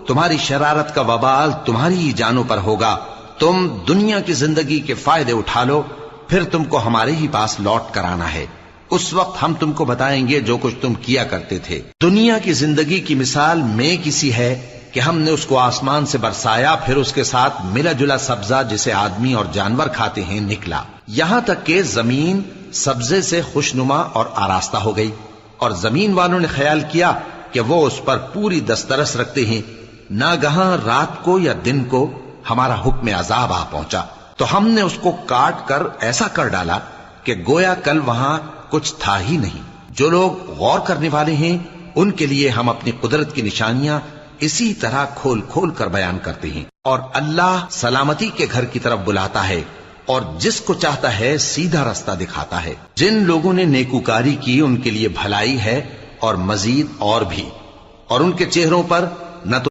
تمہاری شرارت کا وبال تمہاری ہی جانوں پر ہوگا. تم دنیا کی زندگی کے فائدے اٹھا لو، پھر تم کو ہمارے ہی پاس لوٹ کر آنا ہے. اس وقت ہم تم کو بتائیں گے جو کچھ تم کیا کرتے تھے. دنیا کی زندگی کی مثال میں کسی ہے کہ ہم نے اس کو آسمان سے برسایا، پھر اس کے ساتھ ملا جلا سبزہ جسے آدمی اور جانور کھاتے ہیں نکلا، یہاں تک کہ زمین سبزے سے خوشنما اور آراستہ ہو گئی. اور زمین والوں نے خیال کیا کہ وہ اس پر پوری دسترس رکھتے ہیں. ناگہاں رات کو یا دن کو ہمارا حکم عذاب آ پہنچا تو ہم نے اس کو کاٹ کر ایسا کر ڈالا کہ گویا کل وہاں کچھ تھا ہی نہیں. جو لوگ غور کرنے والے ہیں ان کے لیے ہم اپنی قدرت کی نشانیاں اسی طرح کھول کھول کر بیان کرتے ہیں. اور اللہ سلامتی کے گھر کی طرف بلاتا ہے اور جس کو چاہتا ہے سیدھا رستہ دکھاتا ہے. جن لوگوں نے نیکوکاری کی ان کے لیے بھلائی ہے اور مزید اور بھی، اور ان کے چہروں پر نہ تو